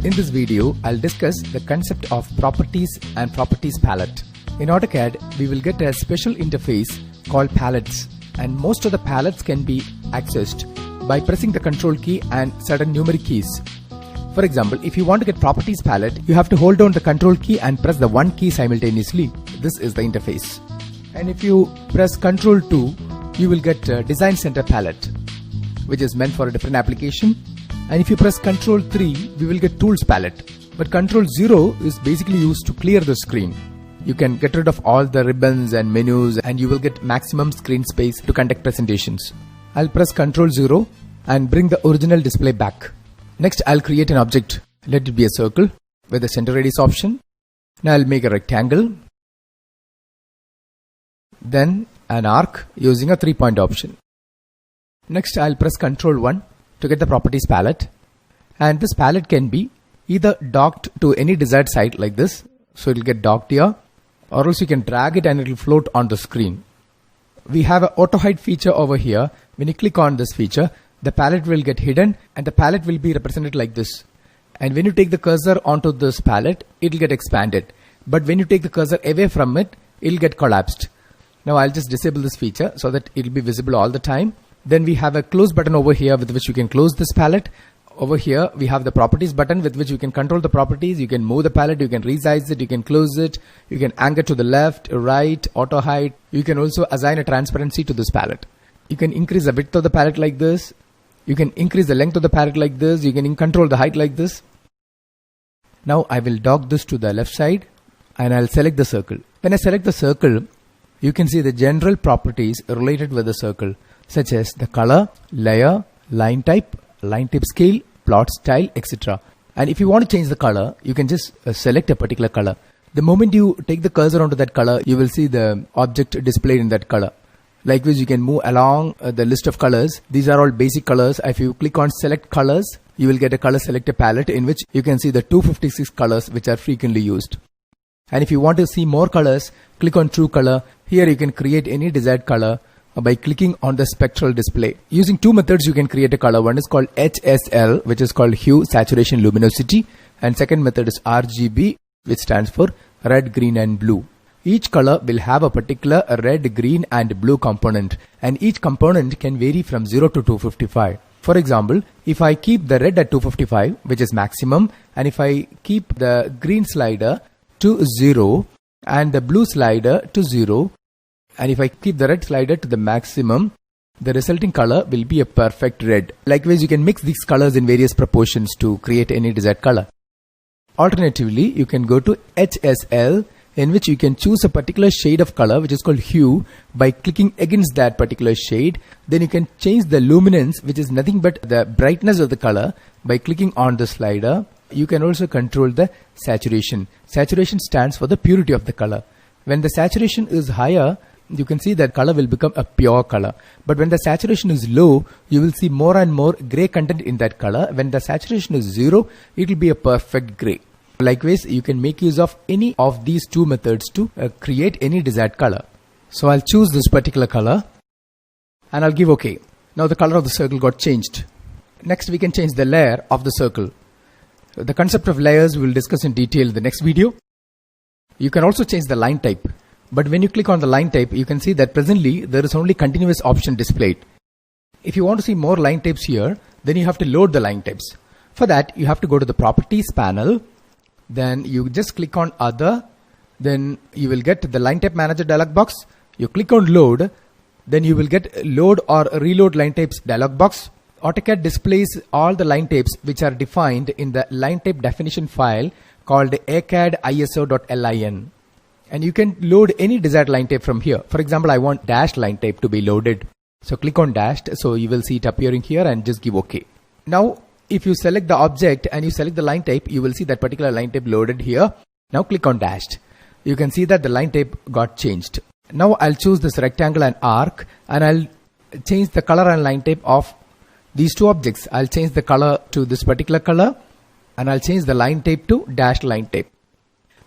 In this video, I'll discuss the concept of properties and properties palette. In AutoCAD, we will get a special interface called palettes, and most of the palettes can be accessed by pressing the control key and certain numeric keys. For example, if you want to get properties palette, you have to hold down the control key and press the one key simultaneously. This is the interface. And if you press Ctrl 2, you will get Design Center palette, which is meant for a different application. And if you press Ctrl 3, we will get Tools palette. But Ctrl 0 is basically used to clear the screen. You can get rid of all the ribbons and menus, and you will get maximum screen space to conduct presentations. I'll press Ctrl 0 and bring the original display back. Next, I'll create an object. Let it be a circle with the center radius option. Now I'll make a rectangle. Then an arc using a 3-point option. Next, I'll press Ctrl 1 to get the properties palette. And this palette can be either docked to any desired site like this. So it'll get docked here, or else you can drag it and it'll float on the screen. We have an auto hide feature over here. When you click on this feature, the palette will get hidden and the palette will be represented like this. And when you take the cursor onto this palette, it'll get expanded. But when you take the cursor away from it, it'll get collapsed. Now I'll just disable this feature so that it'll be visible all the time. Then we have a close button over here with which you can close this palette. Over here we have the properties button with which you can control the properties. You can move the palette, you can resize it, you can close it, you can anchor to the left, right, auto hide. You can also assign a transparency to this palette. You can increase the width of the palette like this. You can increase the length of the palette like this. You can control the height like this. Now I will dock this to the left side and I'll select the circle. When I select the circle, you can see the general properties related with the circle, such as the color, layer, line type scale, plot style, etc. And if you want to change the color, you can just select a particular color. The moment you take the cursor onto that color, you will see the object displayed in that color. Likewise, you can move along the list of colors. These are all basic colors. If you click on select colors, you will get a color selector palette in which you can see the 256 colors which are frequently used. And if you want to see more colors, click on true color. Here you can create any desired color by clicking on the spectral display. Using two methods you can create a color. One is called HSL, which is called hue, saturation, luminosity, and second method is RGB, which stands for red, green and blue. Each color will have a particular red, green and blue component, and each component can vary from 0 to 255. For example, if I keep the red at 255, which is maximum, and if I keep the green slider to 0 and the blue slider to 0, and if I keep the red slider to the maximum, the resulting color will be a perfect red. Likewise, you can mix these colors in various proportions to create any desired color. Alternatively, you can go to HSL, in which you can choose a particular shade of color which is called hue by clicking against that particular shade. Then you can change the luminance, which is nothing but the brightness of the color, by clicking on the slider. You can also control the saturation. Saturation stands for the purity of the color. When the saturation is higher, you can see that color will become a pure color. But when the saturation is low, you will see more and more gray content in that color. When the saturation is 0, it will be a perfect gray. Likewise, you can make use of any of these two methods to create any desired color. So I'll choose this particular color and I'll give OK. Now the color of the circle got changed. Next, we can change the layer of the circle. The concept of layers we will discuss in detail in the next video. You can also change the line type. But when you click on the line type, you can see that presently there is only continuous option displayed. If you want to see more line types here, then you have to load the line types. For that, you have to go to the properties panel. Then you just click on other. Then you will get the line type manager dialog box. You click on load. Then you will get load or reload line types dialog box. AutoCAD displays all the line types which are defined in the line type definition file called acadiso.lin. And you can load any desired line type from here. For example, I want dashed line type to be loaded. So click on dashed. So you will see it appearing here and just give OK. Now, if you select the object and you select the line type, you will see that particular line type loaded here. Now click on dashed. You can see that the line type got changed. Now I'll choose this rectangle and arc and I'll change the color and line type of these two objects. I'll change the color to this particular color and I'll change the line type to dashed line type.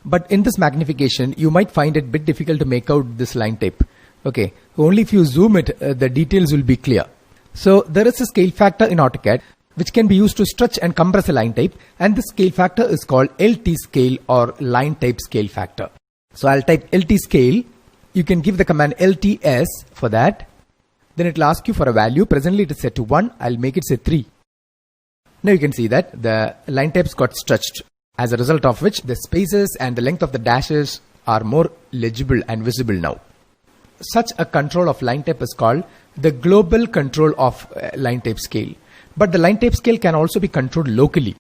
But in this magnification, you might find it a bit difficult to make out this line type. Okay, only if you zoom it, the details will be clear. So there is a scale factor in AutoCAD. which can be used to stretch and compress a line type, and the scale factor is called LT scale or line type scale factor. So I'll type LT scale. You can give the command LTS for that. Then it will ask you for a value. Presently it is set to 1. I'll make it say 3. Now you can see that the line types got stretched, as a result of which the spaces and the length of the dashes are more legible and visible now. Such a control of line type is called the global control of line type scale. But the line type scale can also be controlled locally.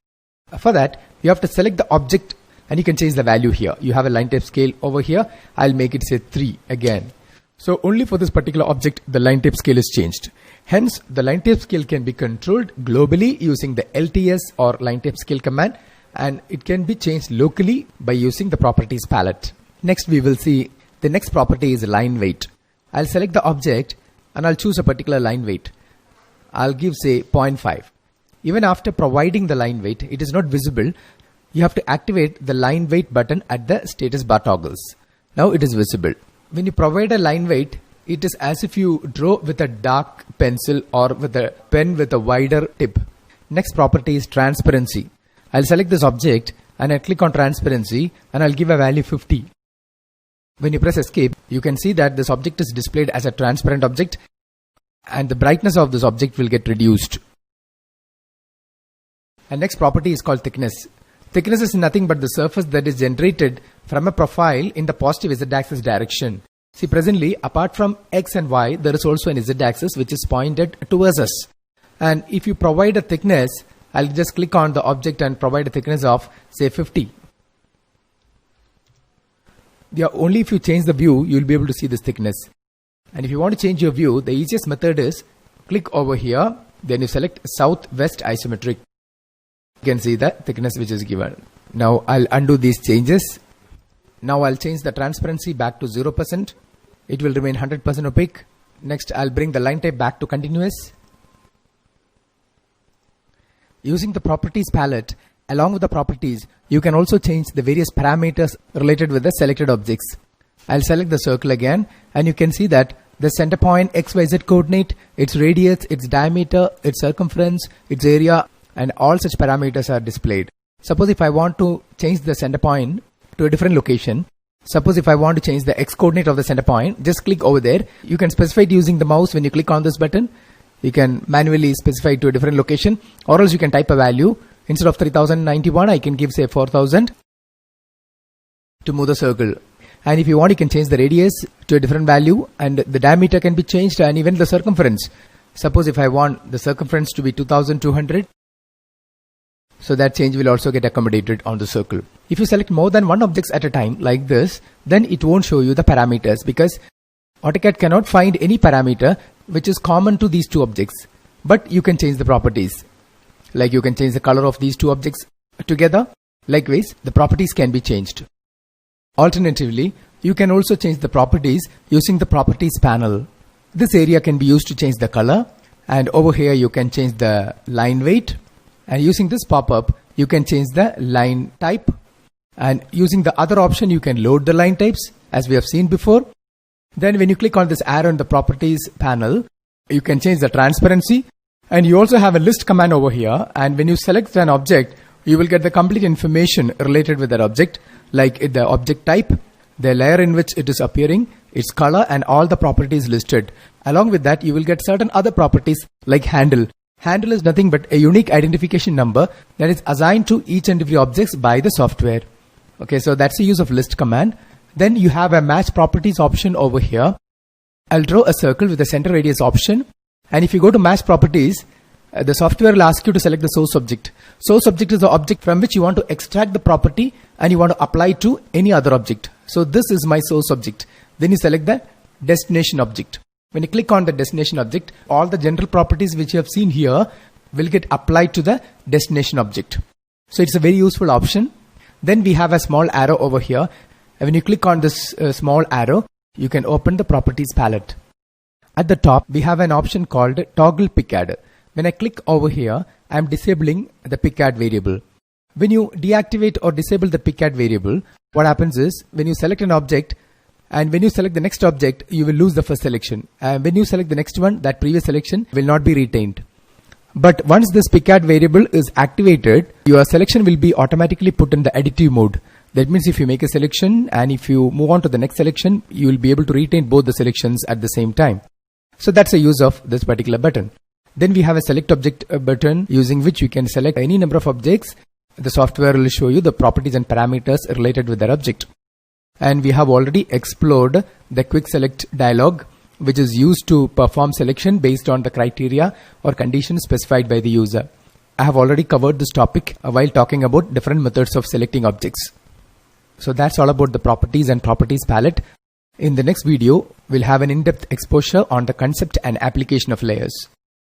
For that, you have to select the object and you can change the value here. You have a line type scale over here. I'll make it say 3 again. So only for this particular object, the line type scale is changed. Hence, the line type scale can be controlled globally using the LTS or line type scale command, and it can be changed locally by using the properties palette. Next, we will see the next property is line weight. I'll select the object and I'll choose a particular line weight. I'll give say 0.5. Even after providing the line weight, it is not visible. You have to activate the line weight button at the status bar toggles. Now it is visible. When you provide a line weight, it is as if you draw with a dark pencil or with a pen with a wider tip. Next property is transparency. I'll select this object and I'll click on transparency and I'll give a value 50. When you press escape, you can see that this object is displayed as a transparent object and the brightness of this object will get reduced. And next property is called thickness. Thickness is nothing but the surface that is generated from a profile in the positive z-axis direction. See, presently, apart from x and y, there is also an z-axis which is pointed towards us. And if you provide a thickness, I'll just click on the object and provide a thickness of say 50. Only if you change the view, you'll be able to see this thickness. And if you want to change your view, the easiest method is click over here, then you select southwest isometric. You can see the thickness which is given. Now I'll undo these changes. Now I'll change the transparency back to 0%. It will remain 100% opaque. Next, I'll bring the line type back to continuous. Using the properties palette, along with the properties, you can also change the various parameters related with the selected objects. I'll select the circle again and you can see that the center point, XYZ coordinate, its radius, its diameter, its circumference, its area, and all such parameters are displayed. Suppose if I want to change the center point to a different location, suppose if I want to change the X coordinate of the center point, just click over there. You can specify it using the mouse. When you click on this button, you can manually specify it to a different location, or else you can type a value. Instead of 3091, I can give say 4000 to move the circle. And if you want, you can change the radius to a different value and the diameter can be changed and even the circumference. Suppose if I want the circumference to be 2200, so that change will also get accommodated on the circle. If you select more than one objects at a time like this, then it won't show you the parameters because AutoCAD cannot find any parameter which is common to these two objects. But you can change the properties. Like you can change the color of these two objects together. Likewise, the properties can be changed. Alternatively, you can also change the properties using the properties panel. This area can be used to change the color, and over here you can change the line weight, and using this pop-up you can change the line type, and using the other option you can load the line types as we have seen before. Then when you click on this arrow in the properties panel, you can change the transparency, and you also have a list command over here, and when you select an object you will get the complete information related with that object, like the object type, the layer in which it is appearing, its color, and all the properties listed. Along with that, you will get certain other properties like handle. Handle is nothing but a unique identification number that is assigned to each and every objects by the software. Okay, so that's the use of list command. Then you have a match properties option over here. I'll draw a circle with the center radius option, and if you go to match properties, the software will ask you to select the source object. Source object is the object from which you want to extract the property and you want to apply to any other object. So this is my source object. Then you select the destination object. When you click on the destination object, all the general properties which you have seen here will get applied to the destination object. So it's a very useful option. Then we have a small arrow over here. And when you click on this small arrow, you can open the properties palette. At the top, we have an option called toggle pick-add. When I click over here, I am disabling the pick-add variable. When you deactivate or disable the pick-add variable, what happens is when you select an object and when you select the next object, you will lose the first selection. And when you select the next one, that previous selection will not be retained. But once this pick-add variable is activated, your selection will be automatically put in the additive mode. That means if you make a selection and if you move on to the next selection, you will be able to retain both the selections at the same time. So that's the use of this particular button. Then we have a select object button using which you can select any number of objects. The software will show you the properties and parameters related with that object. And we have already explored the quick select dialog, which is used to perform selection based on the criteria or conditions specified by the user. I have already covered this topic while talking about different methods of selecting objects. So that's all about the properties and properties palette. In the next video, we'll have an in-depth exposure on the concept and application of layers.